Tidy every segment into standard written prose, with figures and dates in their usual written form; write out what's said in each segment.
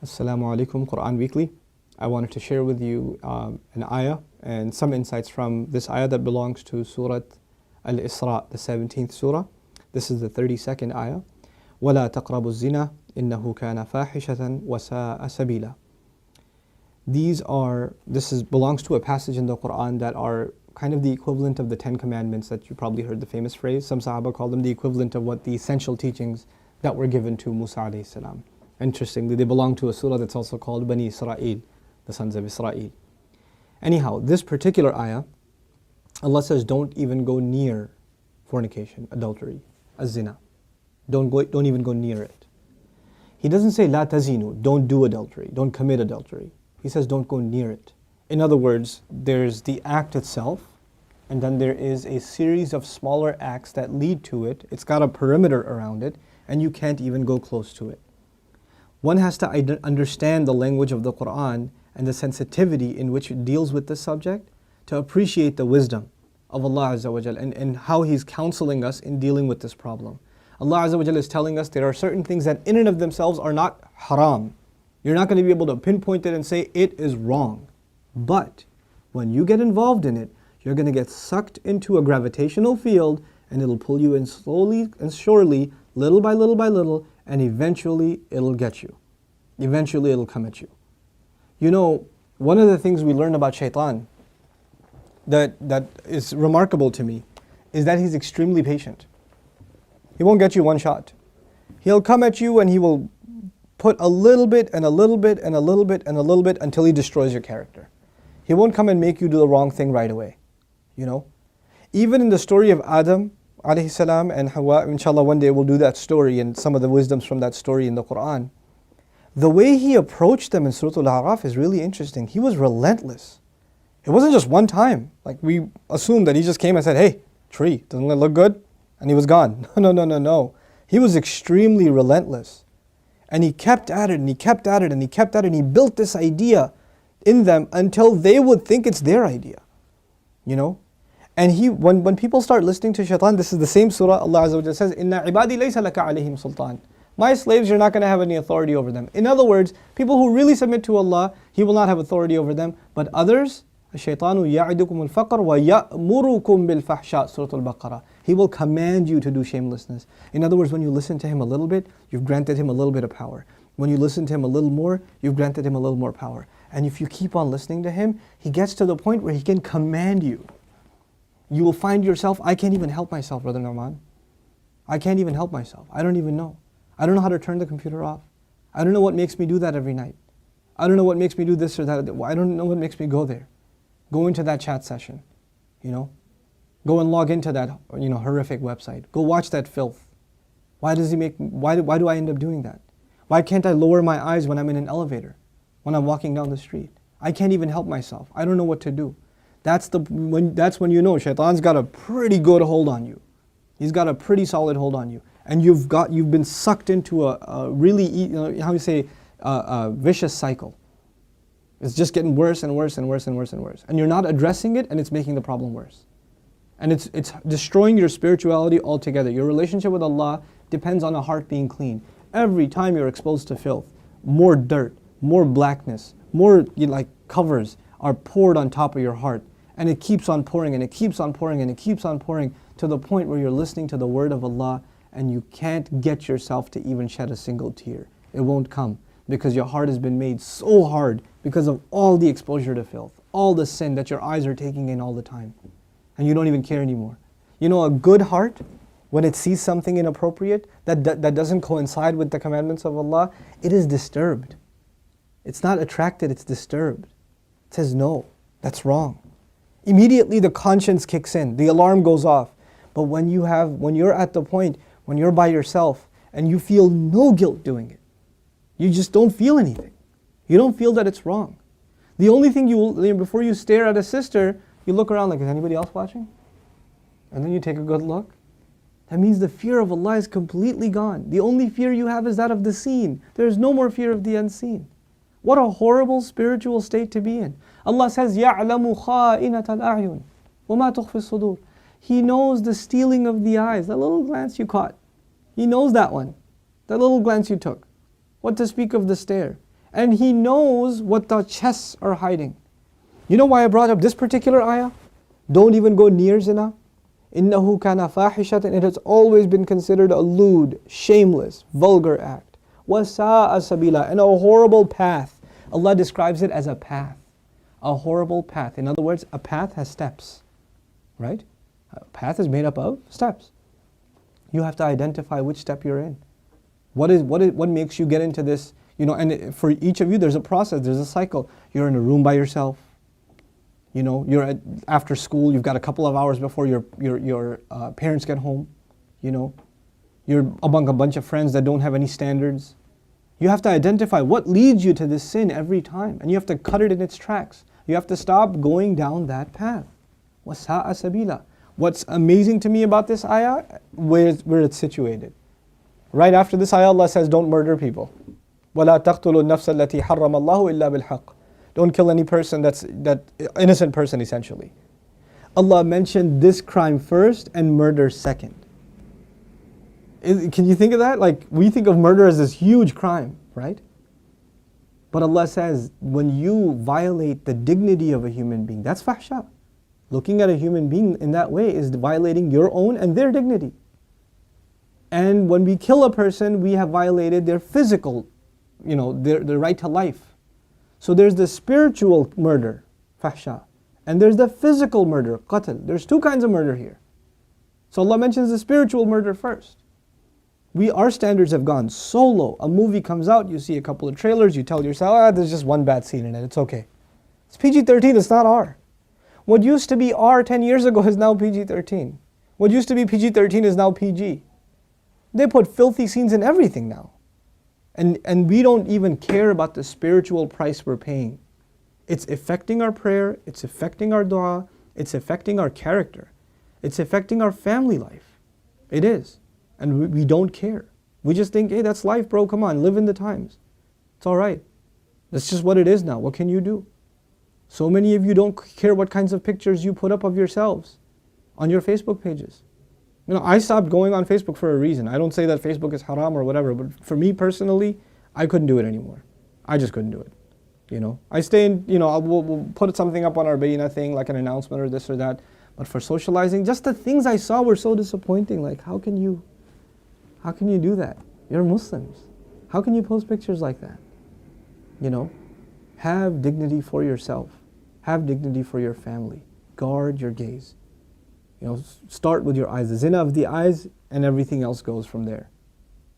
Assalamu alaikum, Quran Weekly. I wanted to share with you an ayah and some insights from this ayah that belongs to Surah Al-Isra, the 17th surah. This is the 32nd ayah. وَلَا تَقْرَبُوا الزِّنَا إِنَّهُ كَانَ فَاحِشَةً وَسَاءَ سَبِيلًا. Belongs to a passage in the Quran that are kind of the equivalent of the 10 commandments that you probably heard the famous phrase. Some Sahaba call them the equivalent of what the essential teachings that were given to Musa alayhi salam. Interestingly, they belong to a surah that's also called Bani Israel, the sons of Israel. Anyhow, this particular ayah, Allah says, don't even go near fornication, adultery, az-zina. Don't even go near it. He doesn't say la tazinu, don't do adultery, don't commit adultery. He says don't go near it. In other words, there's the act itself, and then there is a series of smaller acts that lead to it. It's got a perimeter around it, and you can't even go close to it. One has to understand the language of the Quran and the sensitivity in which it deals with this subject to appreciate the wisdom of Allah Azza wa Jal and how He's counseling us in dealing with this problem. Allah Azza wa Jal is telling us there are certain things that in and of themselves are not haram. You're not going to be able to pinpoint it and say it is wrong. But when you get involved in it, you're going to get sucked into a gravitational field, and it'll pull you in slowly and surely, little by little by little, and eventually it'll get you. Eventually it'll come at you. You know, one of the things we learn about shaitan that is remarkable to me is that he's extremely patient. He won't get you one shot. He'll come at you and he will put a little bit and a little bit and a little bit and a little bit until he destroys your character. He won't come and make you do the wrong thing right away. You know? Even in the story of Adam alayhi salam and Hawa, inshallah one day we'll do that story and some of the wisdoms from that story in the Quran. The way he approached them in Surah Al-A'raf is really interesting. He was relentless. It wasn't just one time. Like we assume that he just came and said, hey, tree, doesn't it look good? And he was gone. No. He was extremely relentless. And he kept at it and he kept at it and he kept at it and he built this idea in them until they would think it's their idea. You know? And when people start listening to shaitan, this is the same surah, Allah Azza wa Jalla says, Inna ibadi laysa laka alayhim sultan. My slaves, you're not going to have any authority over them. In other words, people who really submit to Allah, He will not have authority over them. But others, الشَّيْطَانُ يَعِدُكُمُ الْفَقْرَ وَيَأْمُرُكُمْ بِالْفَحْشَاءِ Surah Al-Baqarah. He will command you to do shamelessness. In other words, when you listen to him a little bit, you've granted him a little bit of power. When you listen to him a little more, you've granted him a little more power. And if you keep on listening to him, he gets to the point where he can command you. You will find yourself, I can't even help myself, Brother Nouman. I can't even help myself. I don't even know. I don't know how to turn the computer off. I don't know what makes me do that every night. I don't know what makes me do this or that. I don't know what makes me go there. Go into that chat session, you know. Go and log into that, horrific website. Go watch that filth. Why do I end up doing that? Why can't I lower my eyes when I'm in an elevator? When I'm walking down the street? I can't even help myself. I don't know what to do. That's when you know shaitan's got a pretty good hold on you. He's got a pretty solid hold on you. And you've been sucked into a really, a vicious cycle. It's just getting worse and worse and worse and worse and worse. And you're not addressing it, and it's making the problem worse. And it's destroying your spirituality altogether. Your relationship with Allah depends on a heart being clean. Every time you're exposed to filth, more dirt, more blackness, more covers are poured on top of your heart. And it keeps on pouring and it keeps on pouring and it keeps on pouring to the point where you're listening to the word of Allah and you can't get yourself to even shed a single tear. It won't come because your heart has been made so hard because of all the exposure to filth, all the sin that your eyes are taking in all the time. And you don't even care anymore. You know, a good heart, when it sees something inappropriate that doesn't coincide with the commandments of Allah, it is disturbed. It's not attracted, it's disturbed. It says, no, that's wrong. Immediately the conscience kicks in, the alarm goes off. But when you're at the point, when you're by yourself and you feel no guilt doing it, you just don't feel anything. You don't feel that it's wrong. The only thing before you stare at a sister, you look around like, is anybody else watching? And then you take a good look. That means the fear of Allah is completely gone. The only fear you have is that of the seen. There is no more fear of the unseen. What a horrible spiritual state to be in. Allah says, يَعْلَمُ خَائِنَةَ الْأَعْيُنِ وَمَا تُخْفِي الصُّدُورِ. He knows the stealing of the eyes, that little glance you caught. He knows that one, that little glance you took. What to speak of the stare. And He knows what the chests are hiding. You know why I brought up this particular ayah? Don't even go near zina. إِنَّهُ كَانَ فَاحِشَةً. It has always been considered a lewd, shameless, vulgar act. وَسَاءَ سَبِيلًا. And a horrible path. Allah describes it as a path. A horrible path. In other words, a path has steps. Right? A path is made up of steps. You have to identify which step you're in. What makes you get into this? You know, and for each of you, there's a process, there's a cycle. You're in a room by yourself. You know, you're after school. You've got a couple of hours before your parents get home. You know, you're among a bunch of friends that don't have any standards. You have to identify what leads you to this sin every time, and you have to cut it in its tracks. You have to stop going down that path. وَسَاءَ سَبِيلًا. What's amazing to me about this ayah, where it's situated. Right after this ayah, Allah says, don't murder people. وَلَا تَقْتُلُوا النَّفْسَ الَّتِي حَرَّمَ اللَّهُ إِلَّا بِالْحَقِّ. Don't kill any person that innocent person essentially. Allah mentioned this crime first and murder second. Can you think of that? Like, we think of murder as this huge crime, right? But Allah says, when you violate the dignity of a human being, that's fahsha. Looking at a human being in that way is violating your own and their dignity. And when we kill a person, we have violated their physical, you know, their right to life. So there's the spiritual murder, fahsha, and there's the physical murder, qatl. There's two kinds of murder here. So Allah mentions the spiritual murder first. Our standards have gone so low. A movie comes out, you see a couple of trailers, you tell yourself, there's just one bad scene in it, it's okay. It's PG-13, it's not R. What used to be R 10 years ago is now PG-13. What used to be PG-13 is now PG. They put filthy scenes in everything now. And we don't even care about the spiritual price we're paying. It's affecting our prayer, it's affecting our dua, it's affecting our character, it's affecting our family life. It is. And we don't care. We just think, hey, that's life, bro, come on, live in the times. It's alright. That's just what it is now. What can you do? So many of you don't care what kinds of pictures you put up of yourselves on your Facebook pages. You know, I stopped going on Facebook for a reason. I don't say that Facebook is haram or whatever, but for me personally, I couldn't do it anymore. I just couldn't do it. You know, I stay in, you know, we'll put something up on our Bayna thing, like an announcement or this or that. But for socializing, just the things I saw were so disappointing. Like, how can you do that? You're Muslims. How can you post pictures like that? You know, have dignity for yourself. Have dignity for your family. Guard your gaze. You know, start with your eyes. The zina of the eyes, and everything else goes from there.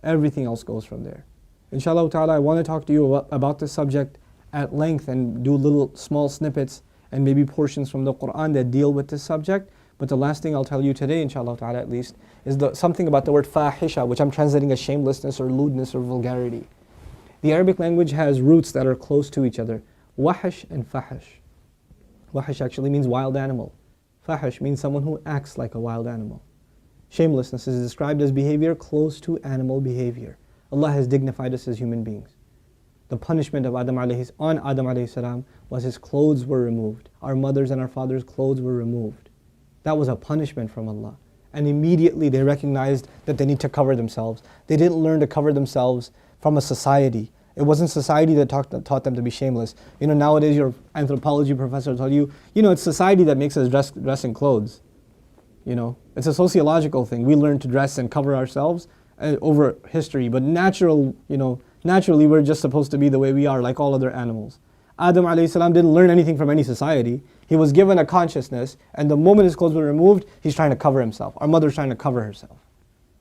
Everything else goes from there. Inshallah ta'ala, I want to talk to you about this subject at length and do little small snippets and maybe portions from the Quran that deal with this subject. But the last thing I'll tell you today, inshallah ta'ala at least, is something about the word fahisha, which I'm translating as shamelessness or lewdness or vulgarity. The Arabic language has roots that are close to each other. Wahish and fahish. Wahish actually means wild animal. Fahish means someone who acts like a wild animal. Shamelessness is described as behavior close to animal behavior. Allah has dignified us as human beings. The punishment of Adam alayhi salam was his clothes were removed. Our mothers and our fathers' clothes were removed. That was a punishment from Allah. And immediately they recognized that they need to cover themselves. They didn't learn to cover themselves from a society. It wasn't society that taught them to be shameless. You know, nowadays your anthropology professor told you, you know, it's society that makes us dress in clothes. You know, it's a sociological thing. We learn to dress and cover ourselves over history, but naturally we're just supposed to be the way we are, like all other animals. Adam alayhi salam didn't learn anything from any society. He was given a consciousness, and the moment his clothes were removed, he's trying to cover himself. Our mother's trying to cover herself.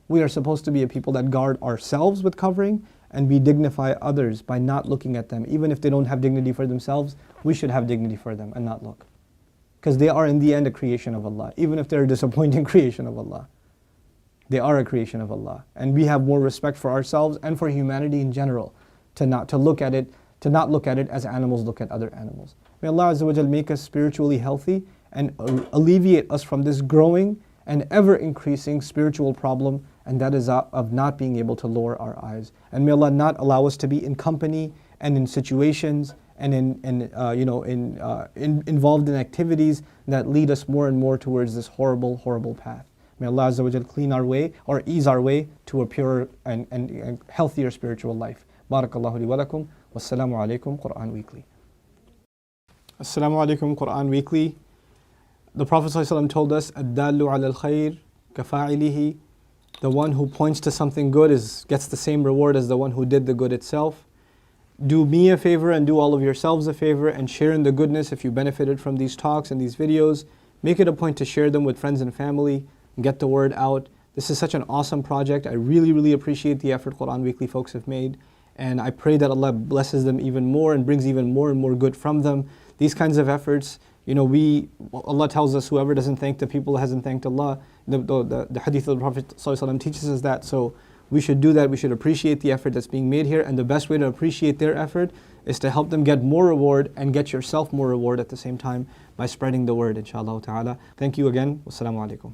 We are supposed to be a people that guard ourselves with covering, and we dignify others by not looking at them. Even if they don't have dignity for themselves, we should have dignity for them and not look. Because they are in the end a creation of Allah. Even if they're a disappointing creation of Allah, they are a creation of Allah. And we have more respect for ourselves and for humanity in general to not look at it as animals look at other animals. May Allah Azza wa Jal make us spiritually healthy and alleviate us from this growing and ever increasing spiritual problem, and that is of not being able to lower our eyes. And may Allah not allow us to be in company and in situations and involved in activities that lead us more and more towards this horrible, horrible path. May Allah Azza wa Jal clean our way or ease our way to a purer and healthier spiritual life. Barakallahu li wa lakum. Wassalamu alaikum, Quran Weekly. Assalamu alaikum, Quran Weekly. The Prophet ﷺ told us, "Ad-dallu ala al-khayr kafa'ilihi." The one who points to something good gets the same reward as the one who did the good itself. Do me a favor and do all of yourselves a favor and share in the goodness if you benefited from these talks and these videos. Make it a point to share them with friends and family and get the word out. This is such an awesome project. I really, really appreciate the effort Quran Weekly folks have made. And I pray that Allah blesses them even more and brings even more and more good from them. These kinds of efforts, Allah tells us whoever doesn't thank the people hasn't thanked Allah. The hadith of the Prophet ﷺ teaches us that. So we should do that. We should appreciate the effort that's being made here. And the best way to appreciate their effort is to help them get more reward and get yourself more reward at the same time by spreading the word, inshallah ta'ala. Thank you again. Wassalamu alaikum.